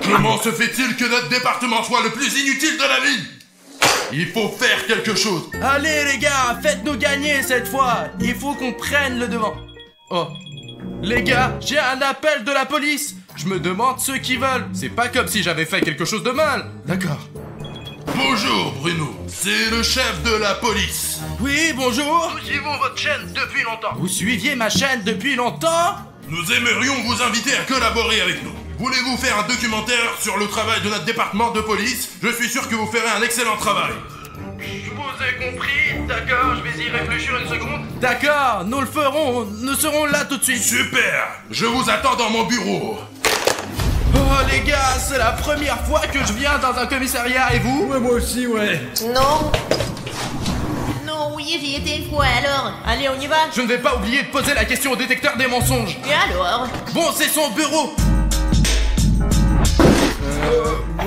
Comment se fait-il que notre département soit le plus inutile de la ville? Il faut faire quelque chose. Allez les gars, faites-nous gagner cette fois. Il faut qu'on prenne le devant. Oh. Les gars, j'ai un appel de la police. Je me demande ce qu'ils veulent. C'est pas comme si j'avais fait quelque chose de mal. D'accord. Bonjour Bruno, c'est le chef de la police. Oui, bonjour. Nous suivons votre chaîne depuis longtemps. Vous suiviez ma chaîne depuis longtemps? Nous aimerions vous inviter à collaborer avec nous. Voulez-vous faire un documentaire sur le travail de notre département de police? Je suis sûr que vous ferez un excellent travail. Je vous ai compris, d'accord, je vais y réfléchir une seconde. D'accord, nous le ferons, nous serons là tout de suite. Super, je vous attends dans mon bureau. Oh les gars, c'est la première fois que je viens dans un commissariat, et vous? Ouais, moi aussi, ouais. Non. Non, oui, j'y étais une fois, alors. Allez, on y va. Je ne vais pas oublier de poser la question au détecteur des mensonges. Et alors? Bon, c'est son bureau.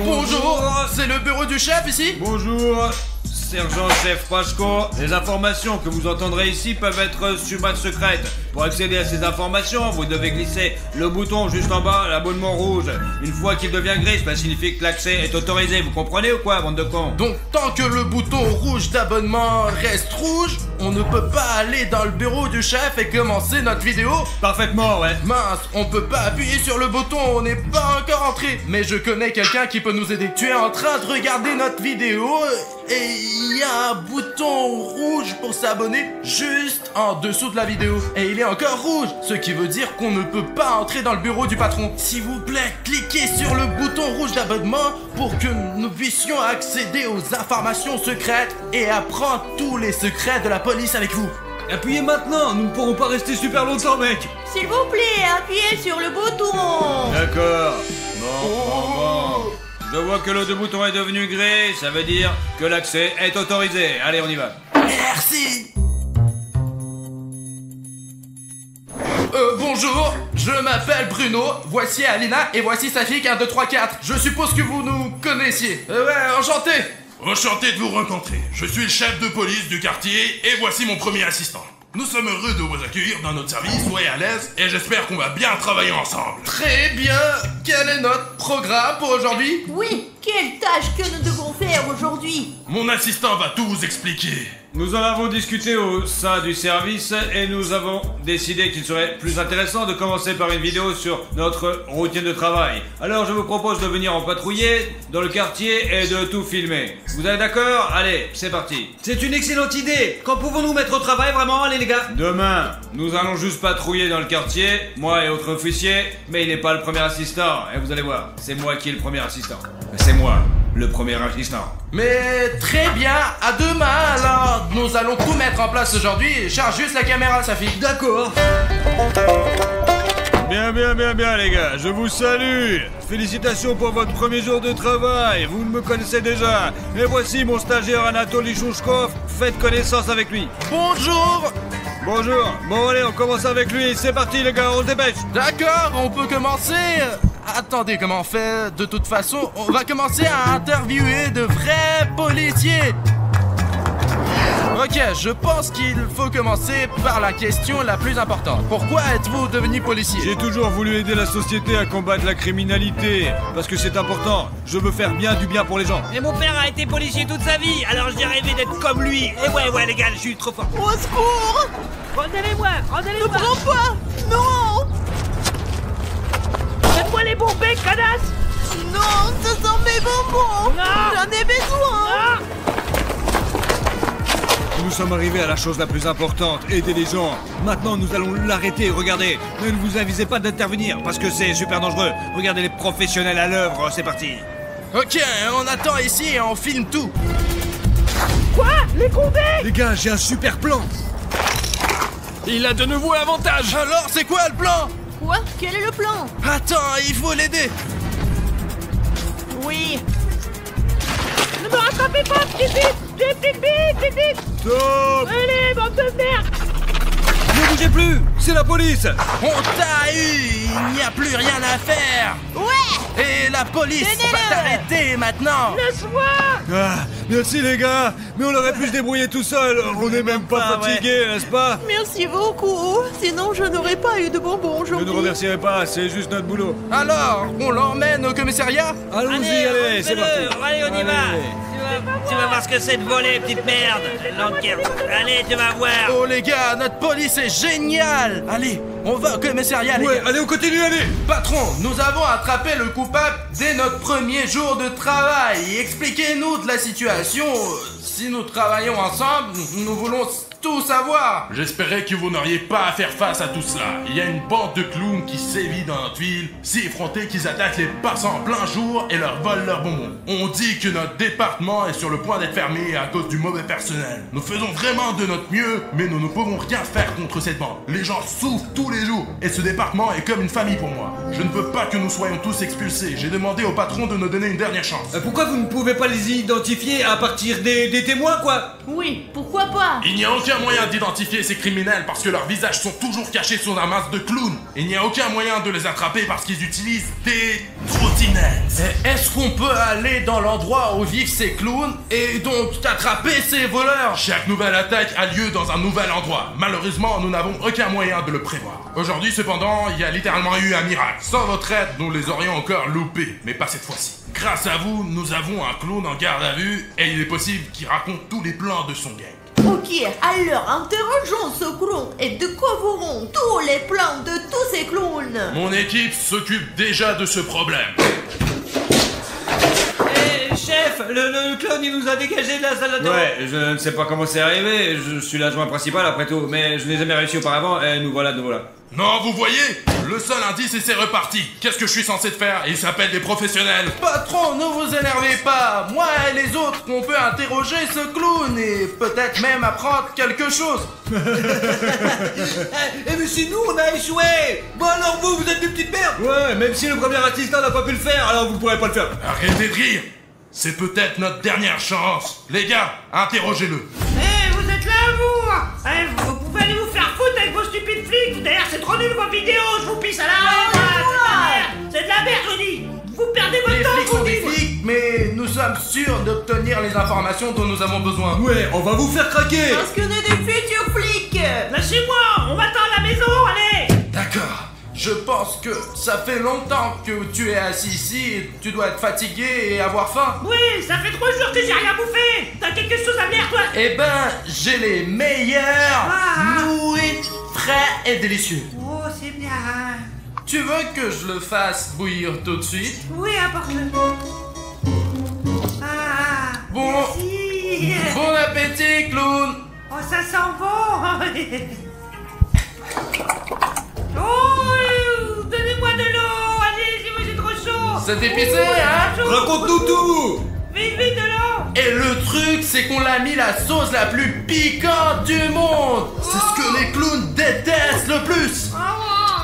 Bonjour, c'est le bureau du chef ici? Bonjour, sergent-chef Pachko. Les informations que vous entendrez ici peuvent être secrètes. Pour accéder à ces informations, vous devez glisser le bouton juste en bas, l'abonnement rouge. Une fois qu'il devient gris, cela signifie que l'accès est autorisé. Vous comprenez ou quoi, bande de cons? Donc, tant que le bouton rouge d'abonnement reste rouge, on ne peut pas aller dans le bureau du chef et commencer notre vidéo? Parfaitement, ouais. Mince, on peut pas appuyer sur le bouton, on n'est pas encore entré. Mais je connais quelqu'un qui peut nous aider. Tu es en train de regarder notre vidéo et il y a un bouton rouge pour s'abonner juste en dessous de la vidéo. Et il est encore rouge, ce qui veut dire qu'on ne peut pas entrer dans le bureau du patron. S'il vous plaît, cliquez sur le bouton rouge d'abonnement pour que nous puissions accéder aux informations secrètes et apprendre tous les secrets de la police avec vous. Appuyez maintenant, nous ne pourrons pas rester super longtemps, mec. S'il vous plaît, appuyez sur le bouton. D'accord. Bon. Je vois que le bouton est devenu gris, ça veut dire que l'accès est autorisé. Allez, on y va. Merci. Bonjour, je m'appelle Bruno, voici Alina et voici Safik 1, 2, 3, 4. Je suppose que vous nous connaissiez. Ouais, enchanté. Enchanté de vous rencontrer. Je suis le chef de police du quartier et voici mon premier assistant. Nous sommes heureux de vous accueillir dans notre service, soyez à l'aise et j'espère qu'on va bien travailler ensemble. Très bien, quel est notre programme pour aujourd'hui? Oui, quelle tâche que nous devons faire aujourd'hui? Mon assistant va tout vous expliquer. Nous en avons discuté au sein du service et nous avons décidé qu'il serait plus intéressant de commencer par une vidéo sur notre routine de travail. Alors je vous propose de venir en patrouiller dans le quartier et de tout filmer. Vous êtes d'accord? Allez, c'est parti. C'est une excellente idée. Quand pouvons-nous mettre au travail vraiment, allez les gars? Demain, nous allons juste patrouiller dans le quartier, moi et autres officiers, mais il n'est pas le premier assistant. Et vous allez voir, c'est moi qui est le premier assistant. C'est moi, le premier assistant. Mais très bien, à demain alors. Nous allons tout mettre en place aujourd'hui. Charge juste la caméra, Safik. D'accord. Bien les gars, je vous salue. Félicitations pour votre premier jour de travail, vous me connaissez déjà. Et voici mon stagiaire Anatoly Chouchkov, faites connaissance avec lui. Bonjour. Bonjour, bon allez on commence avec lui, c'est parti les gars, on se dépêche. D'accord, on peut commencer. Attendez, comment on fait? De toute façon, on va commencer à interviewer de vrais policiers. Ok, je pense qu'il faut commencer par la question la plus importante. Pourquoi êtes-vous devenu policier? J'ai toujours voulu aider la société à combattre la criminalité, parce que c'est important. Je veux faire du bien pour les gens. Et mon père a été policier toute sa vie, alors j'ai rêvé d'être comme lui. Et ouais les gars, je suis trop fort. Au secours! Rendez-les-moi. Ne prends pas! Non! Faites-moi les bombes, cadasse. Non, ce sont mes bonbons! Non! J'en ai besoin! Nous sommes arrivés à la chose la plus importante, aider les gens. Maintenant, nous allons l'arrêter, regardez. Ne vous avisez pas d'intervenir, parce que c'est super dangereux. Regardez les professionnels à l'œuvre, c'est parti. Ok, on attend ici et on filme tout. Quoi? Les condés? Les gars, j'ai un super plan. Il a de nouveau l'avantage. Alors, c'est quoi le plan? Quoi? Quel est le plan? Attends, il faut l'aider. Oui. Ne me rattrapez pas, petite bite. J'ai une petite bite. Stop! Allez, bande de merde. Ne bougez plus! c'est la police. On t'a eu, il n'y a plus rien à faire. Ouais. Et la police Tenez-le. va t'arrêter maintenant. Ah, merci les gars. Mais on aurait pu se débrouiller tout seul. On n'est même pas Ah, ouais. fatigué, n'est-ce pas? Merci beaucoup. Sinon, je n'aurais pas eu de bonbons Ne aujourd'hui. nous remercierez pas, c'est juste notre boulot. Alors, on l'emmène au commissariat? Allons-y, allez, c'est parti. Allez, on y va. Tu vas voir ce que c'est de voler, petite merde. L'enquête. Allez, tu vas voir. Oh les gars, notre police est géniale. Allez, on va au commissariat les Ouais, gars. allez, on continue, allez. Patron, nous avons attrapé le coupable dès notre premier jour de travail. Expliquez-nous de la situation. Si nous travaillons ensemble, nous voulons tout savoir. J'espérais que vous n'auriez pas à faire face à tout cela. Il y a une bande de clowns qui sévit dans notre ville, si effrontés qu'ils attaquent les passants en plein jour et leur volent leurs bonbons. On dit que notre département est sur le point d'être fermé à cause du mauvais personnel. Nous faisons vraiment de notre mieux, mais nous ne pouvons rien faire contre cette bande. Les gens souffrent tous les jours, et ce département est comme une famille pour moi. Je ne veux pas que nous soyons tous expulsés. J'ai demandé au patron de nous donner une dernière chance. Pourquoi vous ne pouvez pas les identifier à partir des témoins, quoi? Oui, pourquoi pas? Il n'y a aucun moyen d'identifier ces criminels parce que leurs visages sont toujours cachés sous un masque de clown. Il n'y a aucun moyen de les attraper parce qu'ils utilisent des trottinettes. Est-ce qu'on peut aller dans l'endroit où vivent ces clowns et donc attraper ces voleurs? Chaque nouvelle attaque a lieu dans un nouvel endroit. Malheureusement, nous n'avons aucun moyen de le prévoir. Aujourd'hui, cependant, il y a littéralement eu un miracle. Sans votre aide, nous les aurions encore loupés, mais pas cette fois-ci. Grâce à vous, nous avons un clown en garde à vue et il est possible qu'il raconte tous les plans de son gang. Ok, alors interrogeons ce clown et découvrons tous les plans de tous ces clowns. Mon équipe s'occupe déjà de ce problème. Eh, chef, le clown, il nous a dégagé de la salle d'attente. Ouais, je ne sais pas comment c'est arrivé. Je suis l'adjoint principal après tout, mais je n'ai jamais réussi auparavant et nous voilà. Non, vous voyez? Le seul indice et c'est reparti. Qu'est-ce que je suis censé te faire? Ils s'appellent des professionnels. Patron, ne vous énervez pas. Moi et les autres, on peut interroger ce clown et peut-être même apprendre quelque chose. Eh mais c'est nous, on a échoué. Bon alors vous êtes des petites merdes. Ouais, même si le premier assistant n'a pas pu le faire, alors vous pourrez pas le faire. Arrêtez de rire. C'est peut-être notre dernière chance. Les gars, interrogez-le. Eh, vous êtes là, vous? Eh, vous pouvez aller vous faire foutre avec vos stupides flics. D'ailleurs, c'est trop nul vos vidéos. Je vous pisse à la raie. C'est de la merde, je dis. Vous perdez votre Les temps, flics vous sont des dites. flics, mais nous sommes sûrs d'obtenir les informations dont nous avons besoin. Ouais, on va vous faire craquer. Parce qu'on est des futurs flics. Lâchez-moi, on m'attend à la maison, allez. D'accord. Je pense que ça fait longtemps que tu es assis ici et tu dois être fatigué et avoir faim. Oui, ça fait 3 jours que j'ai rien bouffé. T'as quelque chose à me dire, toi? Eh ben, j'ai les meilleurs, Ah. nourris, frais et délicieux. Oh, c'est bien. Tu veux que je le fasse bouillir tout de suite? Oui, apporte-le. Ah, Bon. merci. Bon appétit, clown. Oh, ça sent bon. Oh, donnez-moi de l'eau. Allez, moi j'ai trop chaud. C'est épicé, hein? Chaud. Raconte-nous tout. Vite, vite, de l'eau. Et le truc, c'est qu'on l'a mis la sauce la plus piquante du monde. C'est ce que les clowns détestent le plus. Oh,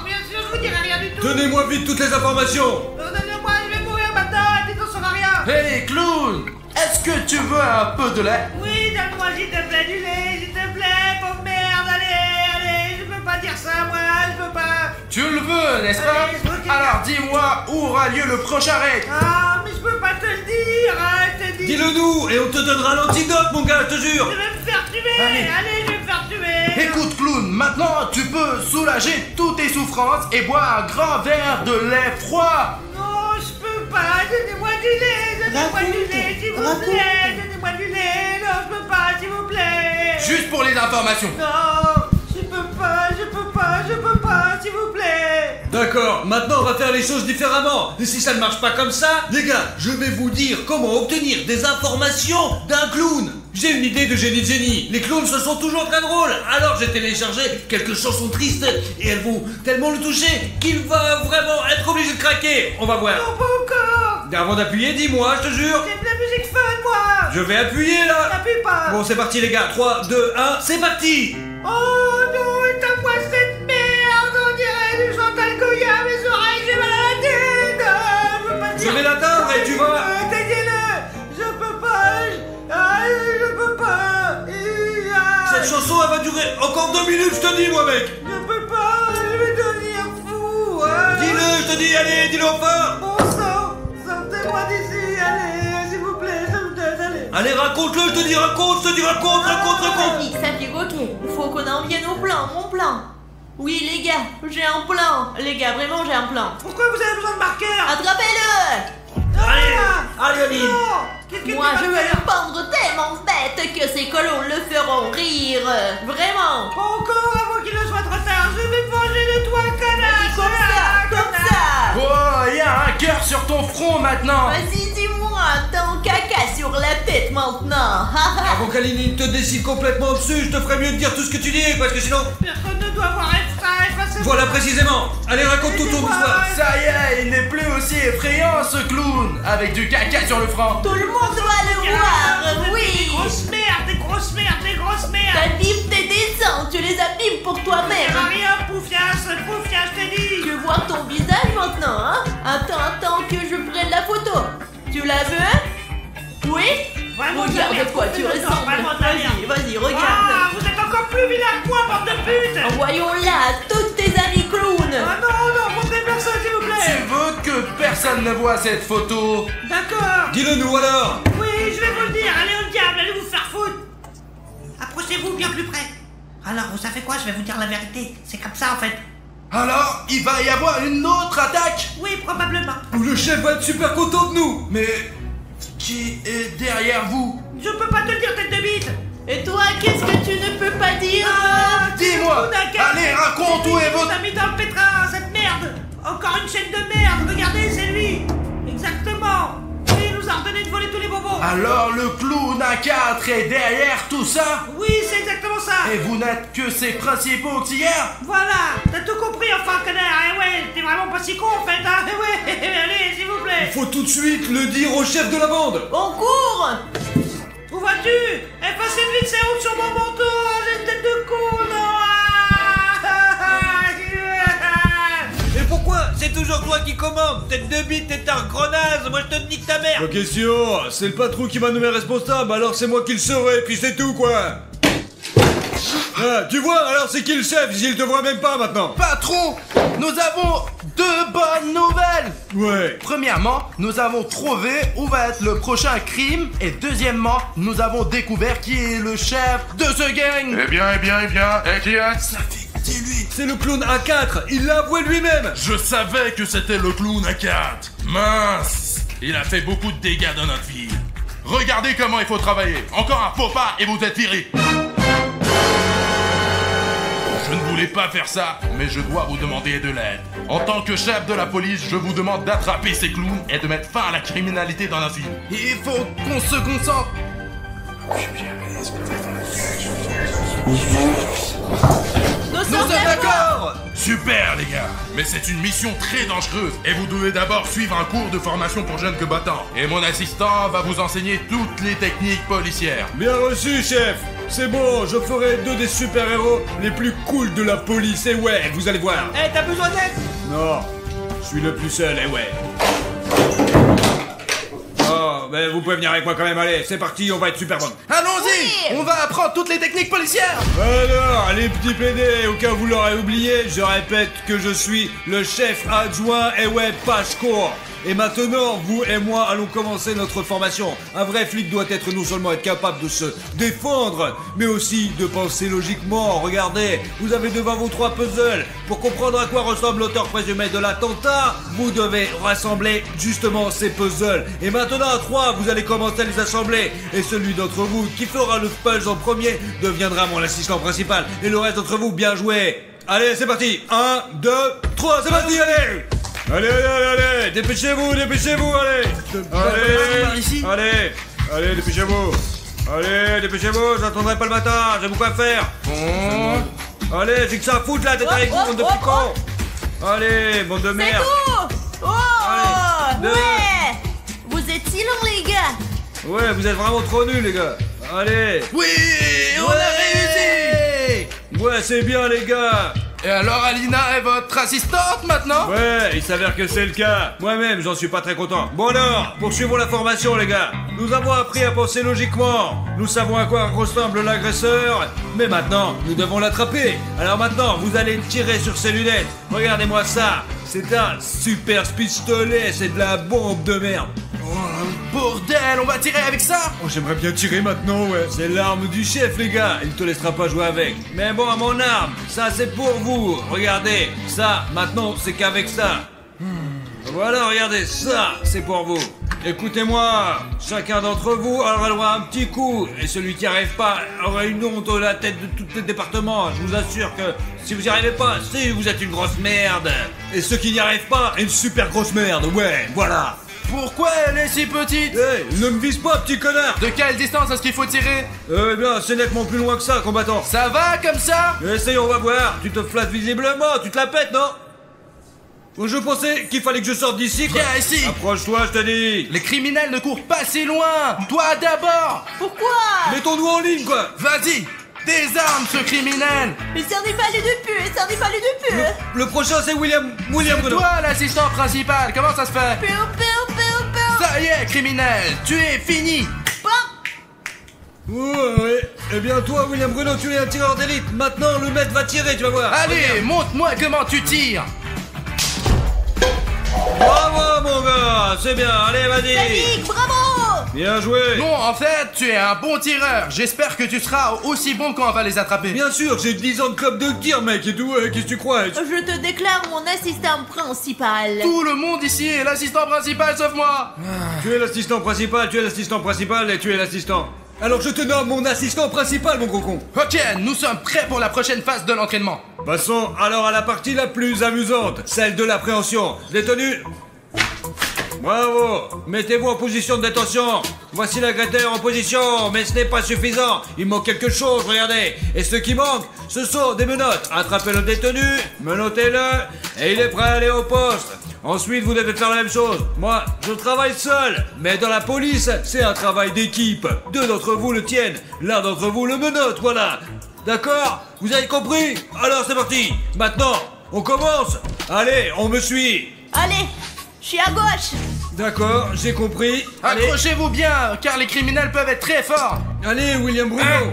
bien sûr, je vous dirai rien du tout. Donnez-moi vite toutes les informations. Donnez-moi, je vais mourir maintenant. Dites-on s'en va rien. Hey, clown, est-ce que tu veux un peu de lait? Oui, donne-moi s'il te plaît du lait, s'il te plaît, pauvre merde, allez, je peux pas dire ça, moi, je peux pas. Tu le veux, n'est-ce pas? Allez, je veux qu'il- Alors dis-moi où aura lieu le prochain raid. Ah, mais je peux pas te le dire, hein, je te dis. Dis-le nous et on te donnera l'antidote, mon gars, je te jure. Je vais me faire tuer, Allez. allez, je vais me faire tuer. Écoute, clown, maintenant tu peux soulager toutes tes souffrances et boire un grand verre de lait froid. Non, je peux pas, donnez-moi du lait, donnez-moi du lait, s'il vous plaît, donnez-moi du lait, non, je peux pas, s'il vous plaît. Juste pour les informations. Non, je peux pas, s'il vous plaît. D'accord, maintenant on va faire les choses différemment. Et si ça ne marche pas comme ça, les gars, je vais vous dire comment obtenir des informations d'un clown. J'ai une idée de génie. Les clowns ce sont toujours très drôles. Alors j'ai téléchargé quelques chansons tristes et elles vont tellement le toucher qu'il va vraiment être obligé de craquer. On va voir. Non, pas encore. Avant d'appuyer, dis-moi, je te jure. J'aime la musique fun, moi. Je vais appuyer là. N'appuie pas. Bon, c'est parti les gars. 3, 2, 1, c'est parti. Oh non, éteins-moi cette merde, on dirait du Chantal Goya, mes oreilles, j'ai mal à la tête. Je veux pas dire. Je vais l'atteindre et tu vas... Éteignez-le. Je peux pas. Je peux pas. Cette chanson elle va durer encore 2 minutes, je te dis moi mec. Je peux pas. Vas-y, allez, dis-le fort. Bon sang, sortez-moi d'ici, allez, s'il vous plaît, ça me donne, allez. Allez, raconte-le, je te dis raconte. Nick, ça dit ok, faut qu'on en vienne au plan, mon plan. Oui les gars, j'ai un plan. Les gars, vraiment j'ai un plan. Pourquoi vous avez besoin de marqueur? Attrapez-le! Allez, Aline. Qu'est-ce que Moi tu je vas vais faire? le pendre tellement bête que ces colons le feront rire. Vraiment. Encore avant qu'il ne soit trop tard, je vais me venger de toi, connard. Comme ça. Oh, y a un cœur sur ton front maintenant. Vas-y, dis-moi, ton caca sur la tête maintenant. Avant qu'Aline te décide complètement dessus, je te ferais mieux de dire tout ce que tu dis, parce que sinon... Personne ne doit voir ça, effacez-moi. Voilà précisément. Allez, raconte tout ton histoire. Ça y est, il n'est plus aussi effrayant ce clown, avec du caca sur le front. Tout le monde doit le voir, Des oui. grosses merdes, des grosses merdes, des grosses merdes. T'abîmes tes dessins, tu les abîmes pour toi-même. Rien, Poufias, je t'ai dit. Je vois ton visage maintenant, hein. Attends que je prenne la photo. Tu la veux? Oui? Vraiment de la Regarde merde, de quoi tu fais-le ressembles. vraiment de la merde. Vas-y, Ah, regarde. vous êtes encore plus vilain que moi, bande de putes. Envoyons-la à toutes tes amies clowns. Ah non, montrez personne, s'il vous Tu plaît. veux que personne ne voit cette photo? D'accord. Dis-le nous alors. Oui, je vais vous le dire. Allez au diable, allez vous faire foutre. Approchez-vous bien plus près. Alors, vous savez quoi? Je vais vous dire la vérité. C'est comme ça, en fait. Alors, il va y avoir une autre attaque? Oui, probablement. Le chef va être super content de nous. Mais qui est derrière vous? Je peux pas te le dire, tête de bite. Et toi, qu'est-ce que tu ne peux pas dire? Dis-moi. Allez, raconte où est votre... t'as mis dans le pétrin, cette merde. Encore une chaîne de merde. Regardez, c'est lui. Exactement. Lui, il nous a ordonné de voler tous les bonbons. Alors le clown à 4 est derrière tout ça? Oui, c'est exactement ça. Et vous n'êtes que ses principaux auxiliaires? Voilà, t'as tout compris enfin, connard. Eh ouais, t'es vraiment pas si con en fait, hein. Eh ouais, allez, s'il vous plaît. Faut tout de suite le dire au chef de la bande. On court. Où vas-tu? Effacez vite ces routes sur mon manteau. J'ai une tête de con, non. Et pourquoi c'est toujours toi qui commande? Tête de bite, t'es un grenasse. Moi je te nique ta mère. Pas question, c'est le patron qui m'a nommé responsable, alors c'est moi qui le saurai, puis c'est tout quoi. Ah, tu vois, alors c'est qui le chef? J'il te voit même pas maintenant. Patron, nous avons deux bonnes nouvelles. Ouais. Premièrement, nous avons trouvé où va être le prochain crime. Et deuxièmement, nous avons découvert qui est le chef de ce gang. Eh bien, et qui est? Ça fait que c'est lui. C'est le clown A4, il l'a avoué lui-même. Je savais que c'était le clown à 4. Mince, il a fait beaucoup de dégâts dans notre ville. Regardez comment il faut travailler. Encore un faux pas et vous êtes virés. Je ne voulais pas faire ça, mais je dois vous demander de l'aide. En tant que chef de la police, je vous demande d'attraper ces clowns et de mettre fin à la criminalité dans la ville. Il faut qu'on se concentre. Nous Nous sommes sommes d'accord. Super les gars, mais c'est une mission très dangereuse et vous devez d'abord suivre un cours de formation pour jeunes combattants. Et mon assistant va vous enseigner toutes les techniques policières. Bien reçu, chef. C'est bon, je ferai 2 des super-héros les plus cool de la police, et ouais, vous allez voir. Eh, t'as besoin d'aide? Non, je suis le plus seul, et ouais. Oh, mais vous pouvez venir avec moi quand même, allez, c'est parti, on va être super bon. Allons-y. Oui. On va apprendre toutes les techniques policières. Alors, les petits PD, au cas où vous l'aurez oublié, je répète que je suis le chef adjoint, et ouais, Pachko. Et maintenant, vous et moi allons commencer notre formation. Un vrai flic doit être non seulement être capable de se défendre, mais aussi de penser logiquement. Regardez, vous avez devant vous 3 puzzles. Pour comprendre à quoi ressemble l'auteur présumé de l'attentat, vous devez rassembler justement ces puzzles. Et maintenant, à 3, vous allez commencer à les assembler. Et celui d'entre vous qui fera le puzzle en premier deviendra mon assistant principal. Et le reste d'entre vous, bien joué. Allez, c'est parti. 1, 2, 3, c'est parti, allez! Allez, dépêchez-vous, allez! par ici. Allez, dépêchez-vous, j'attendrai pas le matin, j'ai beaucoup à faire. Bon. Allez, j'ai que ça à foutre là, t'es avec vous, bande de petits cons. Allez, bande de C'est merde. tout. Oh. Allez, Ouais. Vous êtes si longs les gars. Ouais, vous êtes vraiment trop nuls, les gars. Allez. Oui, on a réussi. Ouais, c'est bien, les gars. Et alors Alina est votre assistante maintenant? Ouais, il s'avère que c'est le cas. Moi-même, j'en suis pas très content. Bon alors, poursuivons la formation, les gars. Nous avons appris à penser logiquement. Nous savons à quoi ressemble l'agresseur. Mais maintenant, nous devons l'attraper. Alors maintenant, vous allez tirer sur ses lunettes. Regardez-moi ça. C'est un super pistolet. C'est de la bombe de merde. Bordel, on va tirer avec ça? Oh, j'aimerais bien tirer maintenant, ouais. C'est l'arme du chef, les gars. Il te laissera pas jouer avec. Mais bon, mon arme, ça c'est pour vous. Regardez, ça, maintenant, c'est qu'avec ça. Voilà, regardez, ça, c'est pour vous. Écoutez-moi, chacun d'entre vous aura le droit à un petit coup. Et celui qui n'y arrive pas aura une honte à la tête de tout le département. Je vous assure que si vous n'y arrivez pas, si vous êtes une grosse merde. Et ceux qui n'y arrivent pas, une super grosse merde, ouais, voilà. Pourquoi elle est si petite? Hey, ne me vise pas, petit connard. De quelle distance est-ce qu'il faut tirer? Eh bien, c'est nettement plus loin que ça, combattant. Ça va comme ça? Essaye, on va voir. Tu te flattes visiblement, tu te la pètes, non? Je pensais qu'il fallait que je sorte d'ici, quoi. Viens ici. Approche-toi, je te dis. Les criminels ne courent pas si loin. Toi d'abord. Pourquoi? Mettons-nous en ligne, quoi. Vas-y, désarme ce criminel. Mais ça n'est pas les deux pu, ça n'est pas les deux pu. Le prochain, c'est William Bruno. Toi l'assistant principal, comment ça se fait? Piu, piu, piu, piu. Ça y est, criminel, tu es fini. Ouais. Eh bien, toi, William Bruno, tu es un tireur d'élite. Maintenant, le maître va tirer, tu vas voir. Allez, montre-moi comment tu tires. Bravo, mon gars. C'est bien, allez, vas-y. Sadiq, bravo. Bien joué. Non, en fait, tu es un bon tireur. J'espère que tu seras aussi bon quand on va les attraper. Bien sûr, j'ai 10 ans de club de tir, mec, et tout, qu'est-ce que tu crois? Je te déclare mon assistant principal. Tout le monde ici est l'assistant principal sauf moi. Tu es l'assistant principal, tu es l'assistant principal, et tu es l'assistant. Alors je te nomme mon assistant principal, mon gros con. Ok, nous sommes prêts pour la prochaine phase de l'entraînement. Passons alors à la partie la plus amusante, celle de l'appréhension. Détenu. Bravo. Mettez-vous en position de détention. Voici l'agresseur en position, mais ce n'est pas suffisant. Il manque quelque chose, regardez. Et ce qui manque, ce sont des menottes. Attrapez le détenu, menottez-le, et il est prêt à aller au poste. Ensuite, vous devez faire la même chose. Moi, je travaille seul, mais dans la police, c'est un travail d'équipe. 2 d'entre vous le tiennent, l'un d'entre vous le menotte, voilà. D'accord? Vous avez compris? Alors c'est parti. Maintenant, on commence. Allez, on me suit. Allez, je suis à gauche. D'accord, j'ai compris. Allez, Accrochez-vous bien, car les criminels peuvent être très forts. allez, William Bruno.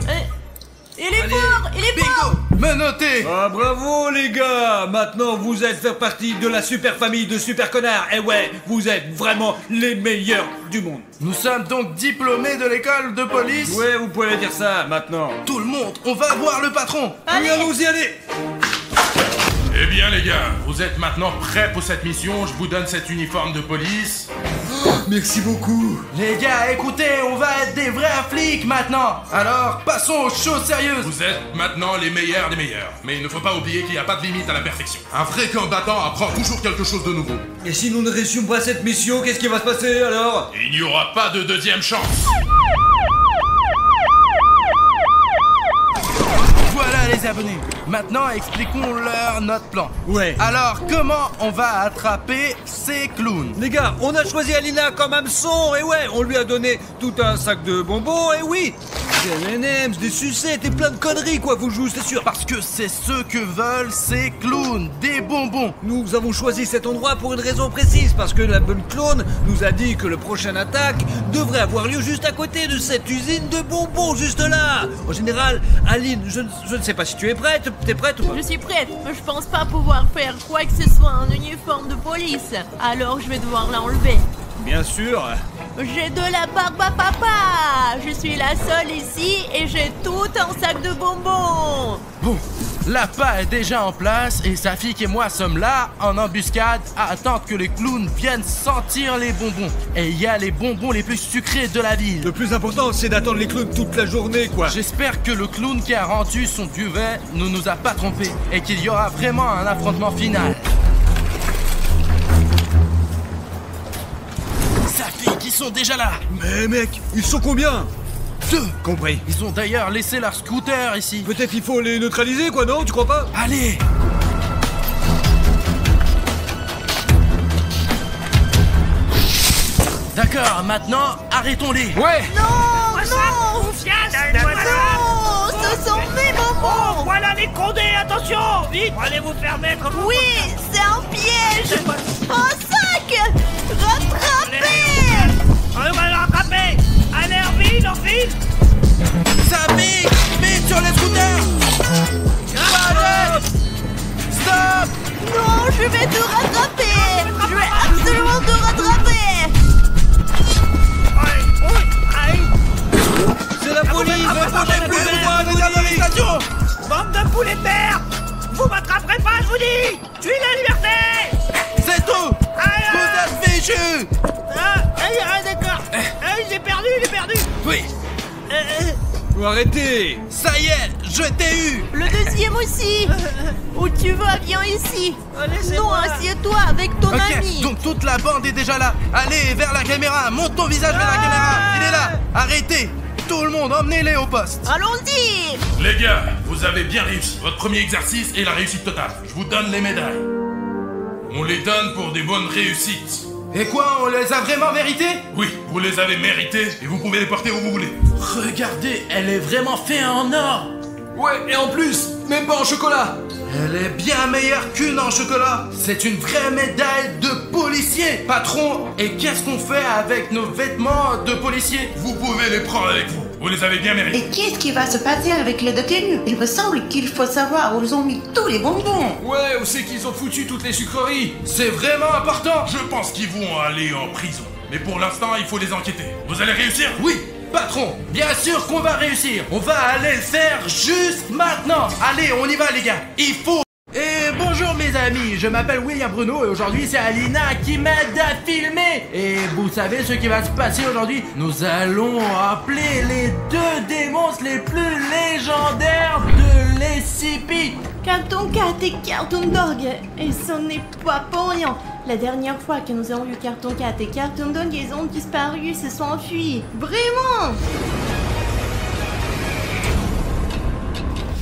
Il est Allez, fort, il est fort. Menottez. Ah, bravo les gars. Maintenant, vous êtes faire partie de la super famille de super connards. Et ouais, vous êtes vraiment les meilleurs du monde. Nous sommes donc diplômés de l'école de police. Ouais, vous pouvez dire ça maintenant. Tout le monde, on va voir le patron. Oui, allons-y, allez. Eh bien les gars, vous êtes maintenant prêts pour cette mission, je vous donne cet uniforme de police. Merci beaucoup. Les gars, écoutez, on va être des vrais flics maintenant. Alors, passons aux choses sérieuses. Vous êtes maintenant les meilleurs des meilleurs. Mais il ne faut pas oublier qu'il n'y a pas de limite à la perfection. Un vrai combattant apprend toujours quelque chose de nouveau. Et si nous ne réussissons pas cette mission, qu'est-ce qui va se passer alors? Il n'y aura pas de deuxième chance. Voilà les abonnés. Maintenant, expliquons-leur notre plan. Ouais. Alors, comment on va attraper ces clowns? Les gars, on a choisi Alina comme hameçon, et ouais, on lui a donné tout un sac de bonbons, et oui, des M&M's, des sucettes et plein de conneries, quoi, vous jouez, c'est sûr. Parce que c'est ce que veulent ces clowns, des bonbons. Nous avons choisi cet endroit pour une raison précise, parce que la bonne clone nous a dit que le prochain attaque devrait avoir lieu juste à côté de cette usine de bonbons, juste là. En général, Aline, je ne sais pas si tu es prête, t'es prête ou pas? Je suis prête, mais je pense pas pouvoir faire quoi que ce soit en uniforme de police. Alors je vais devoir l'enlever. Bien sûr. J'ai de la barbe à papa. Je suis la seule ici et j'ai tout un sac de bonbons. Bon, l'appât est déjà en place et Safik et moi sommes là, en embuscade, à attendre que les clowns viennent sentir les bonbons. Et il y a les bonbons les plus sucrés de la ville. Le plus important, c'est d'attendre les clowns toute la journée, quoi. J'espère que le clown qui a rendu son duvet ne nous a pas trompés et qu'il y aura vraiment un affrontement final. Safik, ils sont déjà là. Mais mec, ils sont combien? 2. Compris. Ils ont d'ailleurs laissé leur scooter ici. Peut-être il faut les neutraliser, quoi, non? Tu crois pas? Allez. D'accord, maintenant, arrêtons-les. Ouais. Non, Quoi ça? non, Viens, donne-moi ça. non, me sauver, bonbon. Voilà les condés, attention. Vite, allez vous faire mettre. Oui, c'est un piège. Un sac. Rattrapez. On va le rattraper. Allez, en vide. Ça pique. Vite sur les scooters. Arrête. Stop. Non, je vais te rattraper. Je vais absolument te rattraper. Aïe. C'est la police. Ne bougez plus, moi, regarde dans les stations. Bande de poulets de terre. Vous m'attraperez pas, je vous dis. Je suis la liberté. C'est tout. Aïe. Vous êtes fichus. D'accord. J'ai perdu. Oui. Faut arrêter. Ça y est, je t'ai eu. Le deuxième aussi. Où tu vas, viens ici. Non, assieds-toi avec ton ami. Ok, donc toute la bande est déjà là. Allez, vers la caméra, monte ton visage vers la caméra. Il est là. Arrêtez. Tout le monde, emmenez-les au poste. Allons-y. Les gars, vous avez bien réussi. Votre premier exercice est la réussite totale. Je vous donne les médailles. On les donne pour des bonnes réussites. Et quoi, on les a vraiment mérités? Oui, vous les avez mérités et vous pouvez les porter où vous voulez. Regardez, elle est vraiment faite en or. Ouais, et en plus, même pas en chocolat. Elle est bien meilleure qu'une en chocolat. C'est une vraie médaille de policier. Patron, et qu'est-ce qu'on fait avec nos vêtements de policier? Vous pouvez les prendre avec vous. Vous les avez bien mérités. Et qu'est-ce qui va se passer avec les détenus? Il me semble qu'il faut savoir où ils ont mis tous les bonbons. Ouais, où c'est qu'ils ont foutu toutes les sucreries? C'est vraiment important. Je pense qu'ils vont aller en prison. Mais pour l'instant, il faut les enquêter. Vous allez réussir? Oui, patron, bien sûr qu'on va réussir. On va aller le faire juste maintenant. Allez, on y va les gars. Il faut... Et bonjour mes amis, je m'appelle William Bruno et aujourd'hui c'est Alina qui m'aide à filmer. Et vous savez ce qui va se passer aujourd'hui? Nous allons appeler les deux démons les plus légendaires de l'SCP. Cartoon Cat et Cartoon Dog. Et ce n'est pas pour rien. La dernière fois que nous avons vu Cartoon Cat et Cartoon Dog, ils ont disparu, se sont enfuis. Vraiment!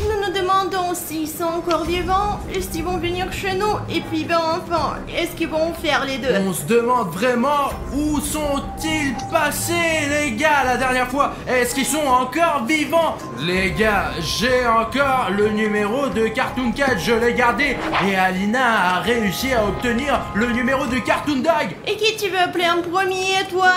Nous nous demandons s'ils sont encore vivants, est-ce qu'ils vont venir chez nous, et puis ben enfin, est-ce qu'ils vont faire les deux? On se demande vraiment où sont-ils passés les gars la dernière fois? Est-ce qu'ils sont encore vivants? Les gars, j'ai encore le numéro de Cartoon Cat, je l'ai gardé. Et Alina a réussi à obtenir le numéro de Cartoon Dog. Et qui tu veux appeler en premier, toi?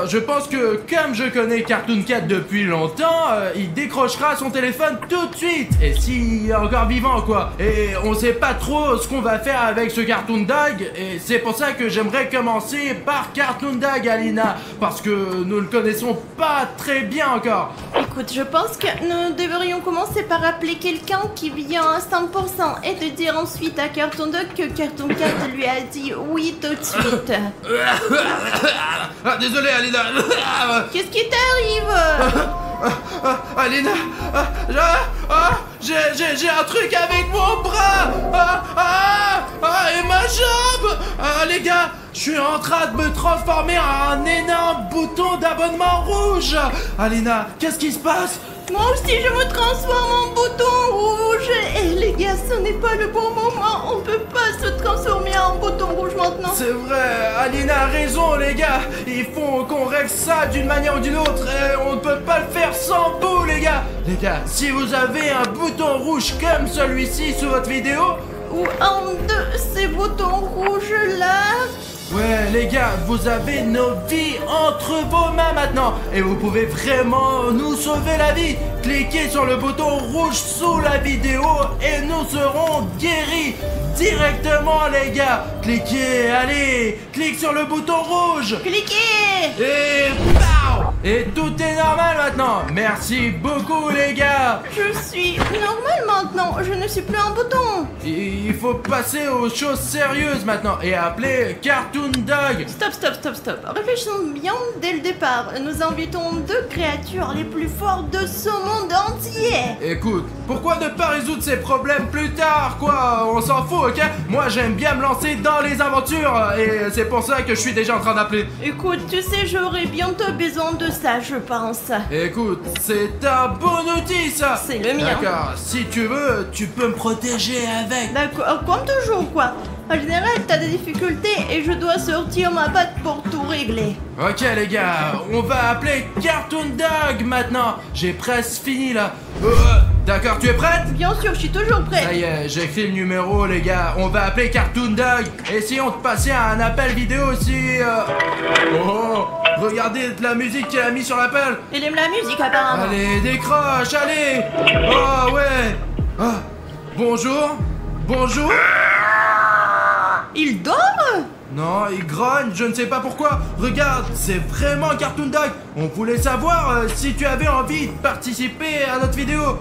Je pense que comme je connais Cartoon Cat depuis longtemps, il décrochera son téléphone tout de suite. Et s'il est encore vivant quoi. Et on sait pas trop ce qu'on va faire avec ce Cartoon Dog. Et c'est pour ça que j'aimerais commencer par Cartoon Dog, Alina. Parce que nous le connaissons pas très bien encore. Écoute, je pense que nous devrions commencer par appeler quelqu'un qui vient à 100% et de dire ensuite à Cartoon Dog que Cartoon Cat lui a dit oui tout de suite. Ah, désolé Alina. Qu'est-ce qui t'arrive? Alina, j'ai un truc avec mon bras. Et ma jambe. Les gars, je suis en train de me transformer en un énorme bouton d'abonnement rouge. Alina, qu'est-ce qui se passe? Moi aussi je me transforme en bouton rouge. Et les gars, ce n'est pas le bon moment. On peut pas se transformer en bouton rouge maintenant. C'est vrai, Alina a raison les gars. Il faut qu'on règle ça d'une manière ou d'une autre. Et on ne peut pas le faire sans vous les gars. Les gars, si vous avez un bouton rouge comme celui-ci sous votre vidéo, ou un de ces boutons rouges là. Ouais les gars, vous avez nos vies entre vos mains maintenant. Et vous pouvez vraiment nous sauver la vie. Cliquez sur le bouton rouge sous la vidéo et nous serons guéris directement les gars. Cliquez, allez, clique sur le bouton rouge. Cliquez. Et pow. Et tout est normal maintenant. Merci beaucoup les gars. Je suis normal maintenant, je ne suis plus un bouton. Il faut passer aux choses sérieuses maintenant et appeler Cartoon Dog. Stop. Réfléchissons bien dès le départ. Nous invitons deux créatures les plus fortes de ce monde entier. Écoute, pourquoi ne pas résoudre ces problèmes plus tard, quoi? On s'en fout, ok? Moi, j'aime bien me lancer dans les aventures et c'est pour ça que je suis déjà en train d'appeler. Écoute, tu sais, j'aurai bientôt besoin de ça, je pense. Écoute, c'est un bon outil, ça. C'est le mien. D'accord, si tu veux, tu peux me protéger avec. D'accord, comme toujours, quoi. En général, t'as des difficultés et je dois sortir ma batte pour tout régler. Ok les gars, on va appeler Cartoon Dog maintenant. J'ai presque fini là. D'accord, tu es prête? Bien sûr, je suis toujours prête. Ça y est, j'ai écrit le numéro les gars. On va appeler Cartoon Dog. Essayons de passer à un appel vidéo aussi. Oh, regardez de la musique qu'il a mis sur l'appel. Il aime la musique apparemment. Allez, décroche, allez. Oh ouais. Ah, bonjour. Bonjour. Il dort? Non, il grogne, je ne sais pas pourquoi. Regarde, c'est vraiment Cartoon Dog. On voulait savoir si tu avais envie de participer à notre vidéo.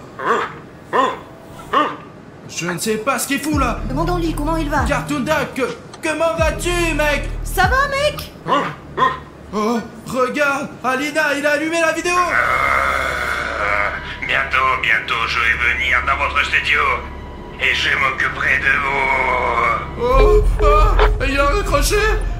Je ne sais pas ce qu'il fout là. Demandons-lui comment il va. Cartoon Dog, comment vas-tu, mec? Ça va, mec? Oh, regarde, Alina, il a allumé la vidéo. Bientôt, je vais venir dans votre studio. Et je m'occuperai de vous. Oh, il a raccroché.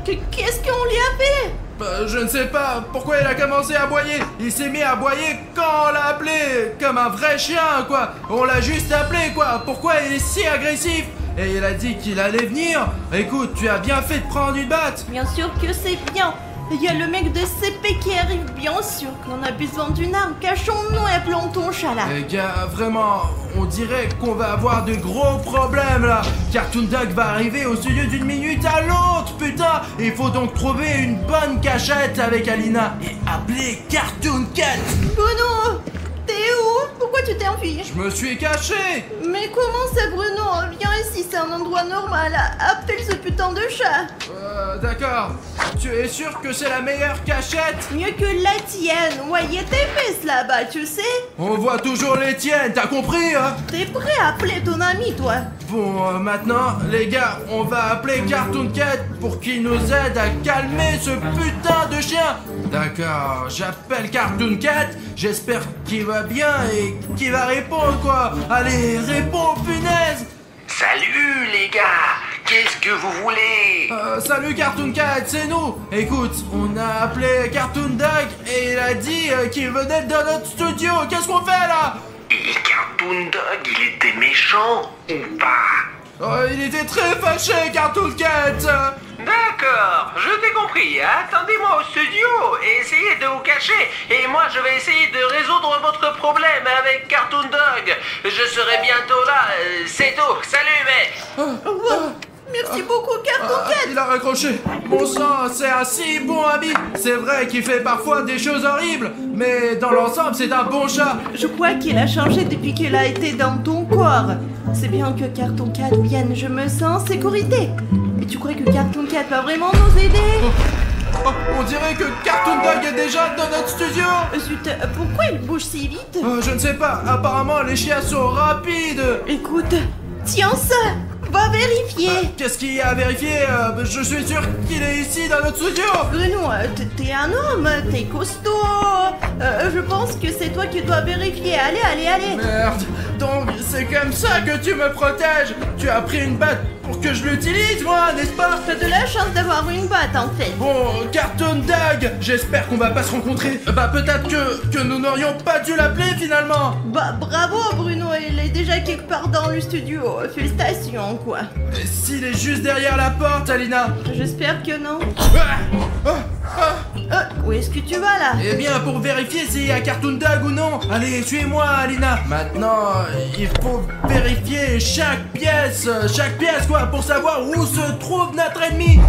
Qu'est-ce qu'on lui a fait? Je ne sais pas pourquoi il a commencé à aboyer. Il s'est mis à aboyer quand on l'a appelé. Comme un vrai chien, quoi. On l'a juste appelé, quoi. Pourquoi il est si agressif? Et il a dit qu'il allait venir. Écoute, tu as bien fait de prendre une batte. Bien sûr que c'est bien. Il y a le mec de CP qui arrive, bien sûr qu'on a besoin d'une arme. Cachons-nous et appelons ton chat là. Les gars, vraiment, on dirait qu'on va avoir de gros problèmes là. Cartoon Dog va arriver au studio d'une minute à l'autre, putain. Il faut donc trouver une bonne cachette avec Alina et appeler Cartoon Cat. Bruno, t'es où? Pourquoi tu t'es enfui? Je me suis caché. Mais comment ça, Bruno? Viens ici, c'est un endroit normal. Appelle ce putain de chat. D'accord. Tu es sûr que c'est la meilleure cachette? Mieux que la tienne. Ouais, y a tes fesses là-bas, tu sais? On voit toujours les tiennes, t'as compris, hein? T'es prêt à appeler ton ami, toi? Bon, maintenant, les gars, on va appeler Cartoon Cat pour qu'il nous aide à calmer ce putain de chien. D'accord, j'appelle Cartoon Cat, j'espère qu'il va bien et qu'il va répondre, quoi. Allez, réponds, punaise. Salut les gars, qu'est-ce que vous voulez? Salut Cartoon Cat, c'est nous. Écoute, on a appelé Cartoon Dog et il a dit qu'il venait dans notre studio. Qu'est-ce qu'on fait là? Et Cartoon Dog, il était méchant ou pas? Il était très fâché, Cartoon Cat. D'accord, je t'ai compris. Attendez-moi au studio et essayez de vous cacher. Et moi, je vais essayer de résoudre votre problème avec Cartoon Dog. Je serai bientôt là. C'est tout. Salut, mec. Merci beaucoup, Cartoon Cat. Il a raccroché. Bon sang, c'est un si bon ami. C'est vrai qu'il fait parfois des choses horribles, mais dans l'ensemble, c'est un bon chat. Je crois qu'il a changé depuis qu'il a été dans ton corps. C'est bien que Cartoon Cat vienne, je me sens en sécurité. Et tu crois que Cartoon Cat va vraiment nous aider? On dirait que Cartoon Dog est déjà dans notre studio. Zut, pourquoi il bouge si vite? Je ne sais pas, apparemment les chiens sont rapides. Écoute, tiens ça. Va vérifier. Qu'est-ce qu'il y a à vérifier? Je suis sûr qu'il est ici dans notre studio. Bruno, t'es un homme, t'es costaud. Je pense que c'est toi qui dois vérifier. Allez. Merde, donc c'est comme ça que tu me protèges. Tu as pris une batte pour que je l'utilise, moi, n'est-ce pas? T'as de la chance d'avoir une batte, en fait. Bon, Cartoon Dog, j'espère qu'on va pas se rencontrer. Peut-être que nous n'aurions pas dû l'appeler finalement. Bravo, Bruno, il est déjà quelque part dans le studio. Félicitations, quoi. Et s'il est juste derrière la porte, Alina? J'espère que non. Où est-ce que tu vas, là? Eh bien, pour vérifier s'il y a Cartoon Dog ou non. Allez, suis-moi, Alina. Maintenant, il faut vérifier chaque pièce, quoi, pour savoir où se trouve notre ennemi.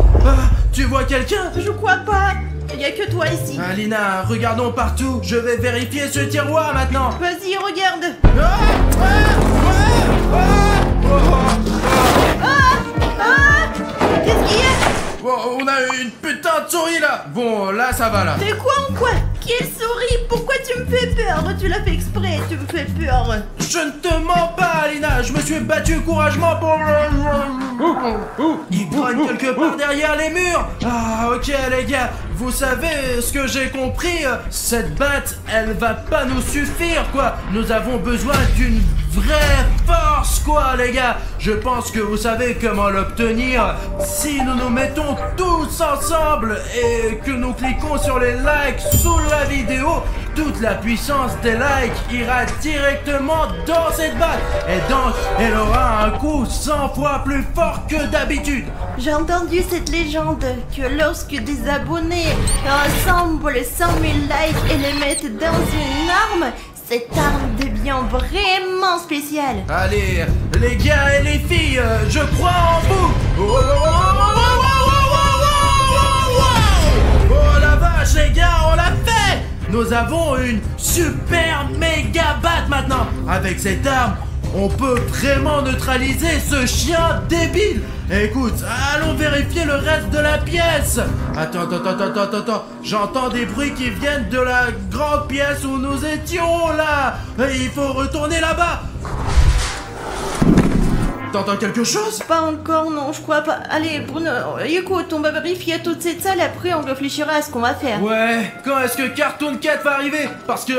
Tu vois quelqu'un? Je crois pas. Il y a que toi ici. Alina, regardons partout. Je vais vérifier ce tiroir maintenant. Vas-y, regarde. Qu'est-ce qu'il y a? Bon, on a une putain de souris là. Bon, là ça va là. T'es quoi en quoi? Quelle souris? Pourquoi tu me fais peur? Tu l'as fait exprès, tu me fais peur. Je ne te mens pas, Alina. Je me suis battu courageusement pour... Il grogne quelque part derrière les murs. Ok les gars. Vous savez ce que j'ai compris? Cette batte, elle va pas nous suffire, quoi. Nous avons besoin d'une vraie force, quoi, les gars. Je pense que vous savez comment l'obtenir. Si nous nous mettons tous ensemble et que nous cliquons sur les likes sous la vidéo, toute la puissance des likes ira directement dans cette batte. Et donc, elle aura un coup 100 fois plus fort que d'habitude. J'ai entendu cette légende que lorsque des abonnés rassemblent 100 000 likes et les mettent dans une arme, cette arme devient vraiment spéciale. Allez, les gars et les filles, je crois en vous. Oh la vache, les gars, on l'a fait. Nous avons une super méga batte maintenant. Avec cette arme, on peut vraiment neutraliser ce chien débile. Écoute, allons vérifier le reste de la pièce. Attends. J'entends des bruits qui viennent de la grande pièce où nous étions là. Il faut retourner là-bas. T'entends quelque chose? Pas encore, non, je crois pas. Allez, Bruno, écoute, on va vérifier toute cette salle, après on réfléchira à ce qu'on va faire. Ouais, quand est-ce que Cartoon Cat va arriver? Parce que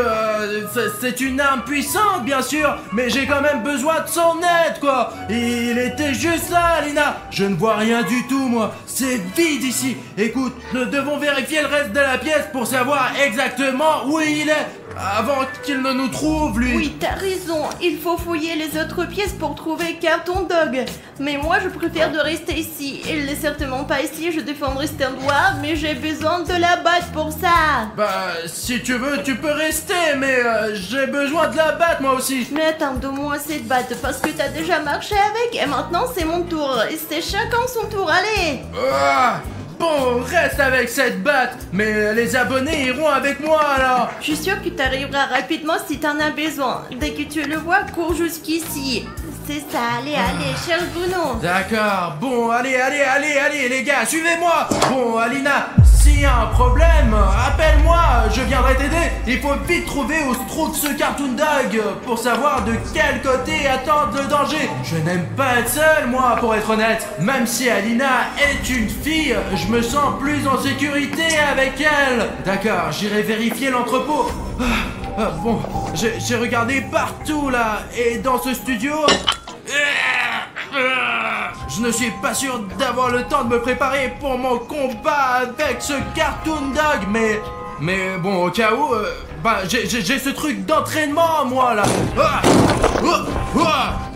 c'est une arme puissante, bien sûr, mais j'ai quand même besoin de son aide, quoi. Il était juste là, Alina. Je ne vois rien du tout, moi. C'est vide ici. Écoute, nous devons vérifier le reste de la pièce pour savoir exactement où il est. Avant qu'il ne nous trouve, lui. Oui, t'as raison, il faut fouiller les autres pièces pour trouver Cartoon Dog. Mais moi, je préfère de rester ici. Il n'est certainement pas ici, je défendrai cet endroit, mais j'ai besoin de la batte pour ça. Bah, si tu veux, tu peux rester, mais j'ai besoin de la batte, moi aussi. Mais attends, donne-moi cette batte, parce que t'as déjà marché avec, et maintenant c'est mon tour. Et c'est chacun son tour, allez. Bon, reste avec cette batte, mais les abonnés iront avec moi alors. Je suis sûre que tu arriveras rapidement si t'en as besoin. Dès que tu le vois, cours jusqu'ici. C'est ça, allez, cherche Bruno. D'accord, bon, allez, les gars, suivez-moi. Bon, Alina, s'il y a un problème, appelle-moi, je viendrai t'aider. Il faut vite trouver où se trouve ce Cartoon Dog pour savoir de quel côté attendre le danger. Je n'aime pas être seul, moi, pour être honnête. Même si Alina est une fille, je me sens plus en sécurité avec elle. D'accord, j'irai vérifier l'entrepôt. Bon, j'ai regardé partout là, et dans ce studio... Je ne suis pas sûr d'avoir le temps de me préparer pour mon combat avec ce Cartoon Dog, mais bon, au cas où, j'ai ce truc d'entraînement, moi, là.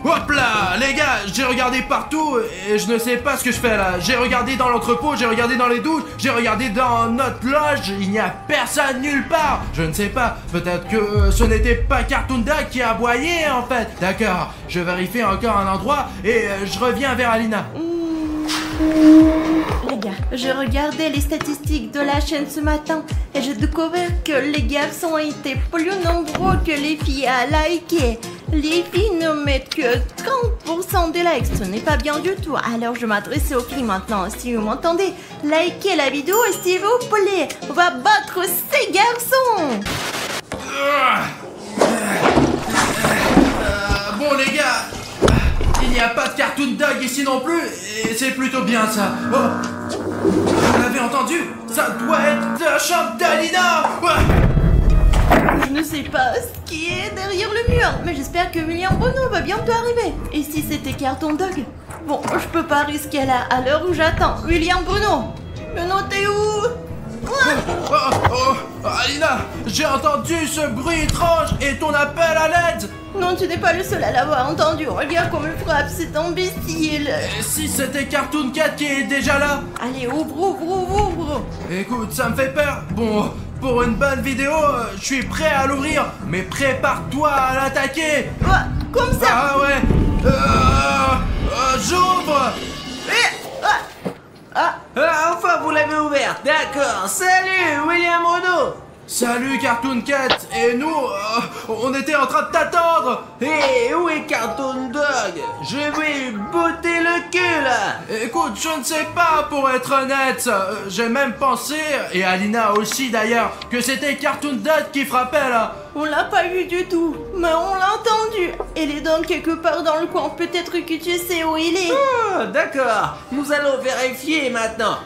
Hop là, les gars, j'ai regardé partout et je ne sais pas ce que je fais là. J'ai regardé dans l'entrepôt, j'ai regardé dans les douches, j'ai regardé dans notre loge, il n'y a personne nulle part. Je ne sais pas, peut-être que ce n'était pas Cartoon Dog qui a aboyé en fait. D'accord, je vérifie encore un endroit et je reviens vers Alina. Les gars, je regardais les statistiques de la chaîne ce matin et j'ai découvert que les garçons étaient plus nombreux que les filles à liker. Les filles ne mettent que 30% des likes, ce n'est pas bien du tout. Alors je m'adresse aux filles maintenant, si vous m'entendez, likez la vidéo et s'il vous plaît, on va battre ces garçons. Bon les gars, il n'y a pas de Cartoon Dog ici non plus, et c'est plutôt bien ça. Oh, vous l'avez entendu? Ça doit être la chambre d'Alina. Je ne sais pas ce qui est derrière le mur, mais j'espère que William Bruno va bientôt arriver. Et si c'était Cartoon Dog? Bon, je peux pas risquer là, à l'heure où j'attends. William Bruno, t'es où? Alina, j'ai entendu ce bruit étrange et ton appel à l'aide. Non, tu n'es pas le seul à l'avoir entendu. Regarde comme il frappe, c'est imbécile. Et si c'était Cartoon Cat qui est déjà là? Allez, ouvre. Écoute, ça me fait peur. Bon, pour une bonne vidéo, je suis prêt à l'ouvrir, mais prépare-toi à l'attaquer. Comme ça. Ah ouais. J'ouvre. Enfin, vous l'avez ouvert. D'accord. Salut, William Bruno. Salut Cartoon Cat. Et nous, on était en train de t'attendre. Hé, où est Cartoon Dog? Je vais lui botter le cul là. Écoute, je ne sais pas pour être honnête. J'ai même pensé, et Alina aussi d'ailleurs, que c'était Cartoon Dog qui frappait là. On l'a pas vu du tout, mais on l'a entendu. Il est donc quelque part dans le coin, peut-être que tu sais où il est. Oh, d'accord, nous allons vérifier maintenant.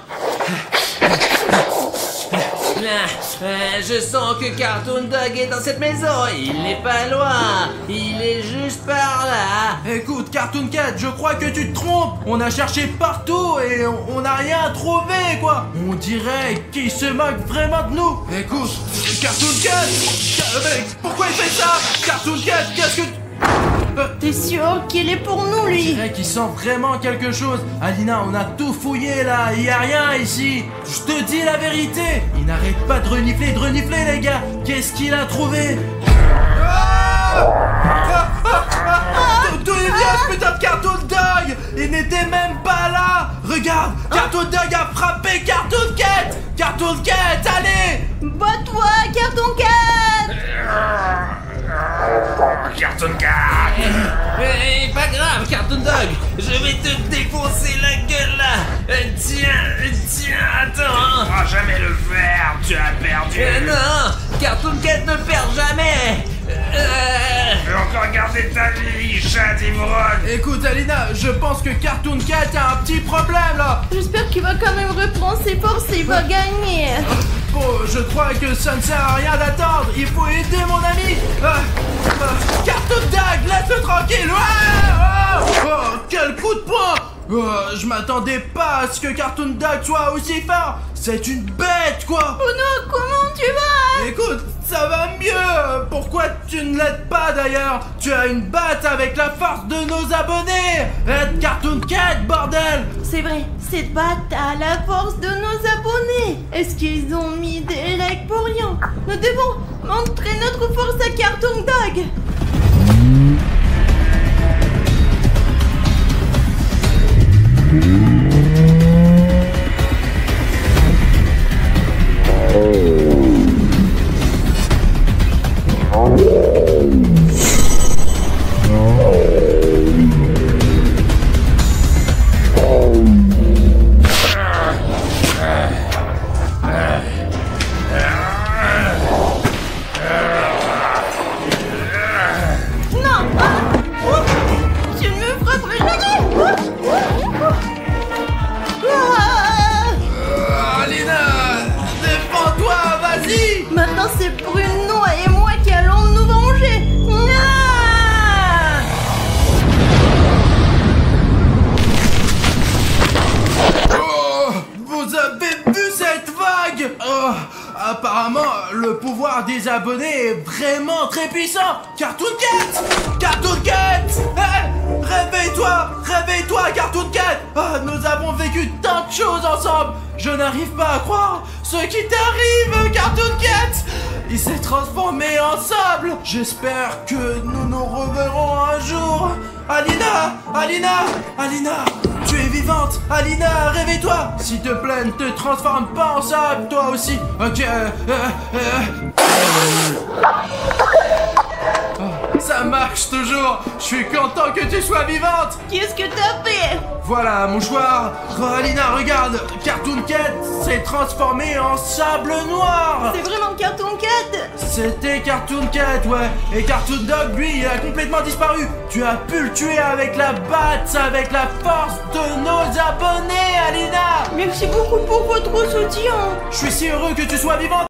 Je sens que Cartoon Dog est dans cette maison. Il n'est pas loin. Il est juste par là. Écoute, Cartoon Cat, je crois que tu te trompes. On a cherché partout et on n'a rien trouvé, quoi. On dirait qu'il se moque vraiment de nous. Écoute, Cartoon Cat, mais pourquoi il fait ça? Cartoon Cat, qu'est-ce que... T'es sûr qu'il est pour nous, lui? Je dirais qu'il sent vraiment quelque chose. Alina, on a tout fouillé là, il y a rien ici. Je te dis la vérité. Il n'arrête pas de renifler, les gars. Qu'est-ce qu'il a trouvé? D'où il vient ce putain de Cartoon Dog? Il n'était même pas là. Regarde, Cartoon Dog a frappé Cartoon Cat. Cartoon Cat, allez. Bats-toi, Cartoon Cat! Cartoon Cat! Pas grave, Cartoon Dog. Je vais te défoncer la gueule là. Tiens, attends. Tu pourras jamais le faire, tu as perdu. Non, Cartoon Cat ne perd jamais. Tu veux encore garder ta vie, chat d'ivrogne. Écoute, Alina, je pense que Cartoon Cat a un petit problème là. J'espère qu'il va quand même reprendre ses forces et il va gagner. Bon, je crois que ça ne sert à rien d'attendre. Il faut aider mon ami. Cartoon Dog, laisse-le tranquille. Oh, quel coup de poing. Je m'attendais pas à ce que Cartoon Dog soit aussi fort. C'est une bête, quoi. Oh non, comment tu vas? Écoute, ça va mieux. Pourquoi tu ne l'aides pas d'ailleurs? Tu as une batte avec la force de nos abonnés. Aide Cartoon Cat, bordel. C'est vrai, cette batte a la force de nos abonnés. Est-ce qu'ils ont mis des likes pour rien? Nous devons montrer notre force à Cartoon Dog. Maintenant c'est Bruno et moi qui allons nous venger. Oh, vous avez vu cette vague? Apparemment, le pouvoir des abonnés est vraiment très puissant. Cartoon Cat! Cartoon Cat! Réveille-toi, Cartoon Cat! Nous avons vécu tant de choses ensemble. Je n'arrive pas à croire ce qui t'arrive, Cartoon Cat! Il s'est transformé en sable. J'espère que nous nous reverrons un jour. Alina, tu es vivante. Alina, réveille-toi. S'il te plaît, ne te transforme pas en sable, toi aussi. Ok, ça marche toujours. Je suis content que tu sois vivante. Qu'est-ce que t'as fait? Voilà, mouchoir. Alina, regarde. Cartoon Cat s'est transformé en sable noir. C'est vraiment Cartoon Cat? C'était Cartoon Cat, ouais. Et Cartoon Dog, lui, il a complètement disparu. Tu as pu le tuer avec la batte, avec la force de nos abonnés, Alina. Merci beaucoup pour votre soutien. Je suis si heureux que tu sois vivante.